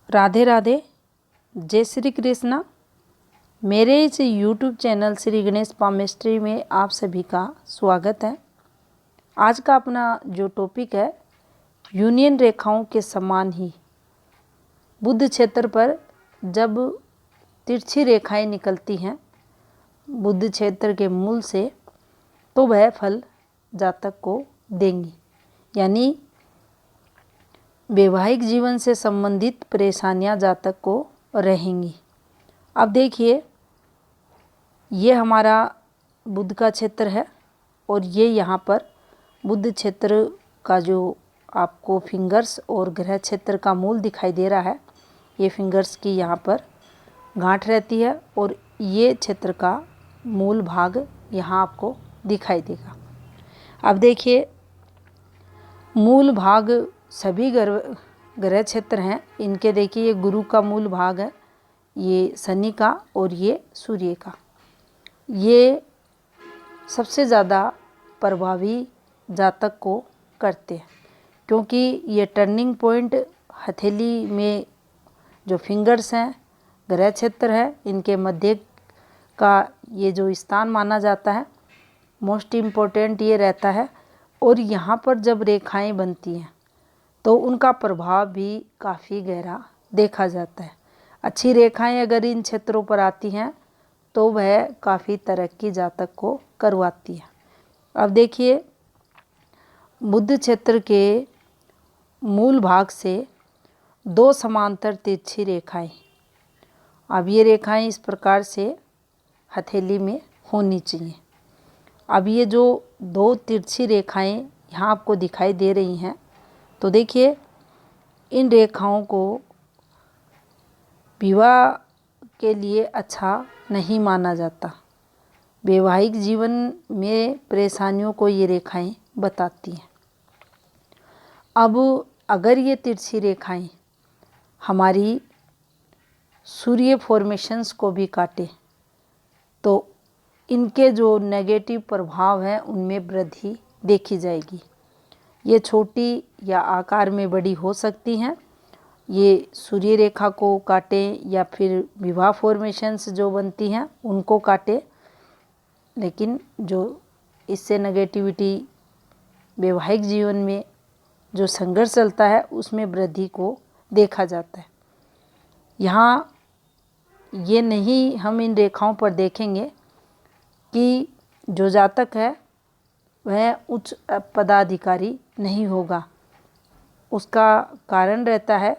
राधे राधे, जय श्री कृष्णा। मेरे इस YouTube channel Shri Ganesh palmistry में आप सभी का स्वागत है। आज का अपना जो टॉपिक है, यूनियन रेखाओं के समान ही बुध क्षेत्र पर जब तिरछी रेखाएं निकलती हैं बुध क्षेत्र के मूल से, तो वह फल जातक को देंगी, यानी वैवाहिक जीवन से संबंधित परेशानियां जातक को रहेंगी। अब देखिए, ये हमारा बुध का क्षेत्र है और ये यहाँ पर बुध क्षेत्र का जो आपको फिंगर्स और ग्रह क्षेत्र का मूल दिखाई दे रहा है, ये फिंगर्स की यहाँ पर गांठ रहती है और ये क्षेत्र का मूल भाग यहाँ आपको दिखाई देगा। अब देखिए, मूल भाग सभी ग्रह क्षेत्र हैं इनके। देखिए, ये गुरु का मूल भाग है, ये शनि का और ये सूर्य का। ये सबसे ज़्यादा प्रभावी जातक को करते हैं, क्योंकि ये टर्निंग पॉइंट हथेली में जो फिंगर्स हैं, ग्रह क्षेत्र है, इनके मध्य का ये जो स्थान माना जाता है, मोस्ट इम्पोर्टेंट ये रहता है। और यहाँ पर जब रेखाएं बनती हैं तो उनका प्रभाव भी काफ़ी गहरा देखा जाता है। अच्छी रेखाएं अगर इन क्षेत्रों पर आती हैं तो वह काफ़ी तरक्की जातक को करवाती है। अब देखिए, बुध क्षेत्र के मूल भाग से दो समांतर तिरछी रेखाएं, अब ये रेखाएं इस प्रकार से हथेली में होनी चाहिए। अब ये जो दो तिरछी रेखाएं यहाँ आपको दिखाई दे रही हैं, तो देखिए, इन रेखाओं को विवाह के लिए अच्छा नहीं माना जाता। वैवाहिक जीवन में परेशानियों को ये रेखाएं बताती हैं। अब अगर ये तिरछी रेखाएं हमारी सूर्य फॉर्मेशंस को भी काटे तो इनके जो नेगेटिव प्रभाव हैं उनमें वृद्धि देखी जाएगी। ये छोटी या आकार में बड़ी हो सकती हैं। ये सूर्य रेखा को काटें या फिर विवाह फॉर्मेशंस जो बनती हैं उनको काटे, लेकिन जो इससे नेगेटिविटी वैवाहिक जीवन में जो संघर्ष चलता है उसमें वृद्धि को देखा जाता है। यहाँ ये नहीं हम इन रेखाओं पर देखेंगे कि जो जातक है वह उच्च पदाधिकारी नहीं होगा। उसका कारण रहता है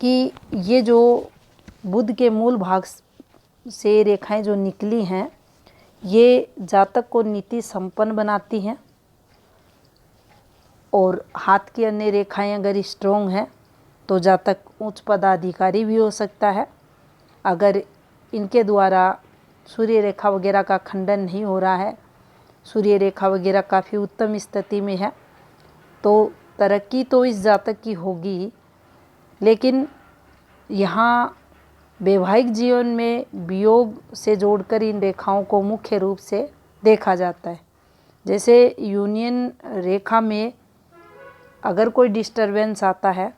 कि ये जो बुध के मूल भाग से रेखाएं जो निकली हैं, ये जातक को नीति संपन्न बनाती हैं। और हाथ की अन्य रेखाएं अगर स्ट्रोंग हैं तो जातक उच्च पदाधिकारी भी हो सकता है। अगर इनके द्वारा सूर्य रेखा वगैरह का खंडन नहीं हो रहा है, सूर्य रेखा वगैरह काफ़ी उत्तम स्थिति में है, तो तरक्की तो इस जातक की होगी। लेकिन यहाँ वैवाहिक जीवन में वियोग से जोड़कर इन रेखाओं को मुख्य रूप से देखा जाता है। जैसे यूनियन रेखा में अगर कोई डिस्टरबेंस आता है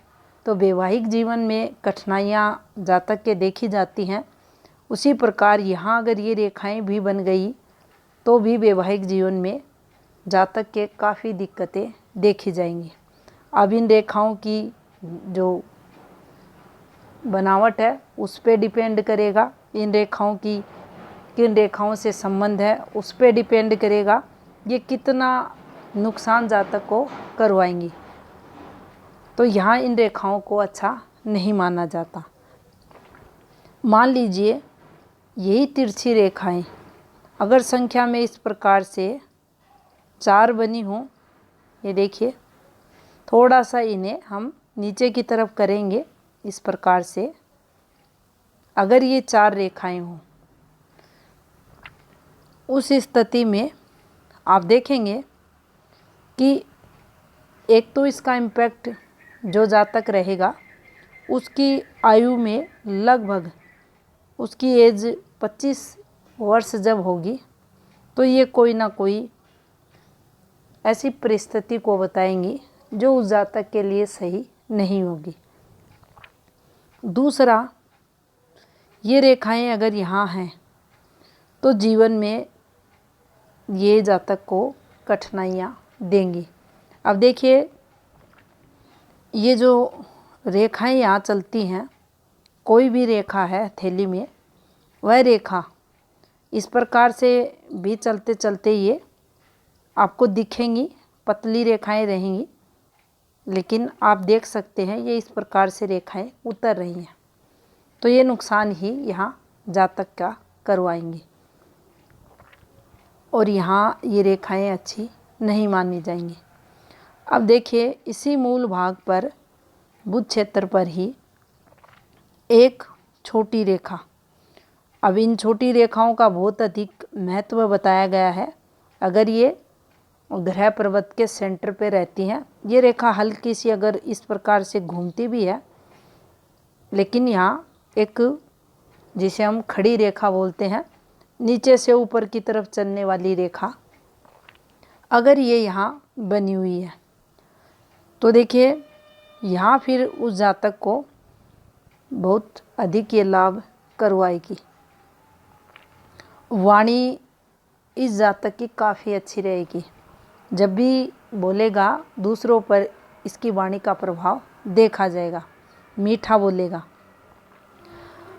तो वैवाहिक जीवन में कठिनाइयाँ जातक के देखी जाती हैं। उसी प्रकार यहाँ अगर ये रेखाएं भी बन गई तो भी वैवाहिक जीवन में जातक के काफ़ी दिक्कतें देखी जाएंगी। अब इन रेखाओं की जो बनावट है उस पे डिपेंड करेगा, इन रेखाओं की किन रेखाओं से संबंध है उस पे डिपेंड करेगा ये कितना नुकसान जातक को करवाएंगी। तो यहाँ इन रेखाओं को अच्छा नहीं माना जाता। मान लीजिए यही तिरछी रेखाएं अगर संख्या में इस प्रकार से 4 बनी हों, ये देखिए, थोड़ा सा इन्हें हम नीचे की तरफ करेंगे इस प्रकार से। अगर ये 4 रेखाएं हों, उस स्थिति में आप देखेंगे कि एक तो इसका इम्पैक्ट जो जातक रहेगा उसकी आयु में लगभग उसकी एज 25 वर्ष जब होगी तो ये कोई ना कोई ऐसी परिस्थिति को बताएंगी जो उस जातक के लिए सही नहीं होगी। दूसरा, ये रेखाएं अगर यहाँ हैं तो जीवन में ये जातक को कठिनाइयाँ देंगी। अब देखिए, ये जो रेखाएं यहाँ चलती हैं, कोई भी रेखा है हथेली में, वह रेखा इस प्रकार से भी चलते चलते ये आपको दिखेंगी, पतली रेखाएं रहेंगी, लेकिन आप देख सकते हैं ये इस प्रकार से रेखाएं उतर रही हैं, तो ये नुकसान ही यहाँ जातक का करवाएंगी और यहाँ ये रेखाएं अच्छी नहीं मानी जाएंगी। अब देखिए, इसी मूल भाग पर बुध क्षेत्र पर ही एक छोटी रेखा, अब इन छोटी रेखाओं का बहुत अधिक महत्व बताया गया है। अगर ये ग्रह पर्वत के सेंटर पे रहती हैं, ये रेखा हल्की सी अगर इस प्रकार से घूमती भी है, लेकिन यहाँ एक, जिसे हम खड़ी रेखा बोलते हैं, नीचे से ऊपर की तरफ चलने वाली रेखा, अगर ये यहाँ बनी हुई है तो देखिए यहाँ फिर उस जातक को बहुत अधिक ये लाभ करवाएगी। वाणी इस जातक की काफ़ी अच्छी रहेगी, जब भी बोलेगा दूसरों पर इसकी वाणी का प्रभाव देखा जाएगा, मीठा बोलेगा,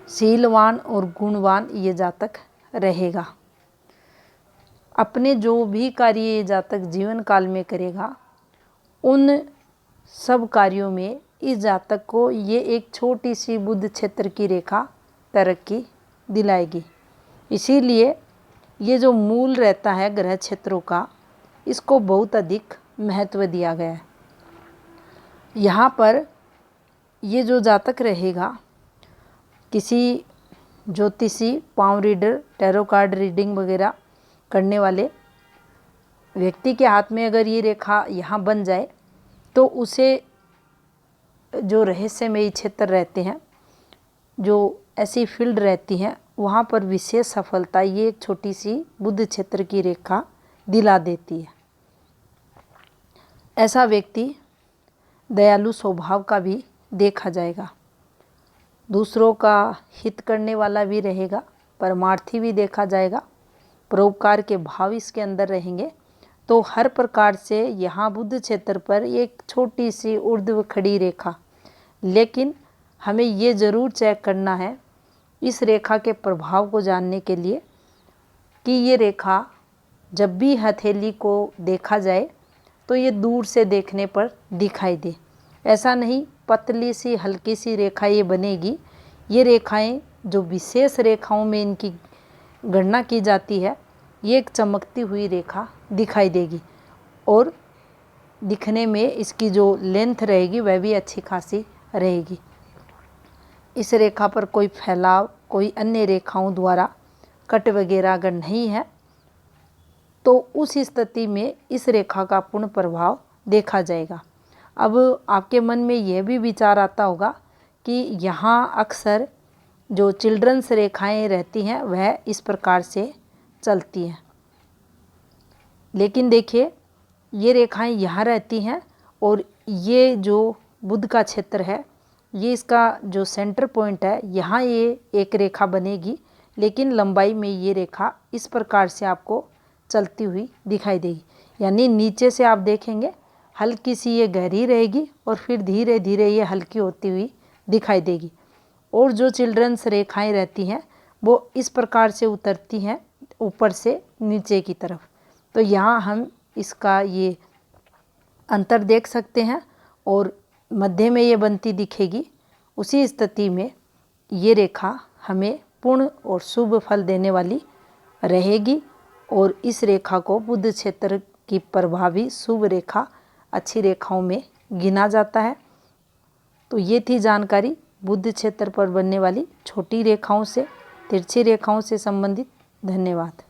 शीलवान और गुणवान ये जातक रहेगा। अपने जो भी कार्य ये जातक जीवन काल में करेगा, उन सब कार्यों में इस जातक को ये एक छोटी सी बुध क्षेत्र की रेखा तरक्की दिलाएगी। इसीलिए ये जो मूल रहता है ग्रह क्षेत्रों का, इसको बहुत अधिक महत्व दिया गया है। यहाँ पर ये जो जातक रहेगा, किसी ज्योतिषी, palm reader, tarot card reading वगैरह करने वाले व्यक्ति के हाथ में अगर ये रेखा यहाँ बन जाए तो उसे जो रहस्यमयी क्षेत्र रहते हैं, जो ऐसी फील्ड रहती हैं, वहाँ पर विशेष सफलता ये एक छोटी सी बुध क्षेत्र की रेखा दिला देती है। ऐसा व्यक्ति दयालु स्वभाव का भी देखा जाएगा, दूसरों का हित करने वाला भी रहेगा, परमार्थी भी देखा जाएगा, परोपकार के भाव इसके अंदर रहेंगे। तो हर प्रकार से यहाँ बुध क्षेत्र पर एक छोटी सी ऊर्ध्व खड़ी रेखा, लेकिन हमें ये ज़रूर चेक करना है इस रेखा के प्रभाव को जानने के लिए कि ये रेखा जब भी हथेली को देखा जाए तो ये दूर से देखने पर दिखाई दे। ऐसा नहीं पतली सी हल्की सी रेखा ये बनेगी। ये रेखाएं जो विशेष रेखाओं में इनकी गणना की जाती है, ये एक चमकती हुई रेखा दिखाई देगी और दिखने में इसकी जो लेंथ रहेगी वह भी अच्छी खासी रहेगी। इस रेखा पर कोई फैलाव, कोई अन्य रेखाओं द्वारा कट वगैरह अगर नहीं है तो उस स्थिति में इस रेखा का पूर्ण प्रभाव देखा जाएगा। अब आपके मन में यह भी विचार आता होगा कि यहाँ अक्सर जो चिल्ड्रंस रेखाएं रहती हैं वह इस प्रकार से चलती हैं, लेकिन देखिए ये रेखाएं यहाँ रहती हैं और ये जो बुध का क्षेत्र है, ये इसका जो सेंटर पॉइंट है, यहाँ ये एक रेखा बनेगी, लेकिन लंबाई में ये रेखा इस प्रकार से आपको चलती हुई दिखाई देगी। यानी नीचे से आप देखेंगे हल्की सी ये गहरी रहेगी और फिर धीरे धीरे ये हल्की होती हुई दिखाई देगी। और जो चिल्ड्रंस रेखाएं रहती हैं वो इस प्रकार से उतरती हैं ऊपर से नीचे की तरफ। तो यहाँ हम इसका ये अंतर देख सकते हैं और मध्य में ये बनती दिखेगी। उसी स्थिति में ये रेखा हमें पूर्ण और शुभ फल देने वाली रहेगी और इस रेखा को बुध क्षेत्र की प्रभावी शुभ रेखा, अच्छी रेखाओं में गिना जाता है। तो ये थी जानकारी बुध क्षेत्र पर बनने वाली छोटी रेखाओं से, तिरछी रेखाओं से संबंधित। धन्यवाद।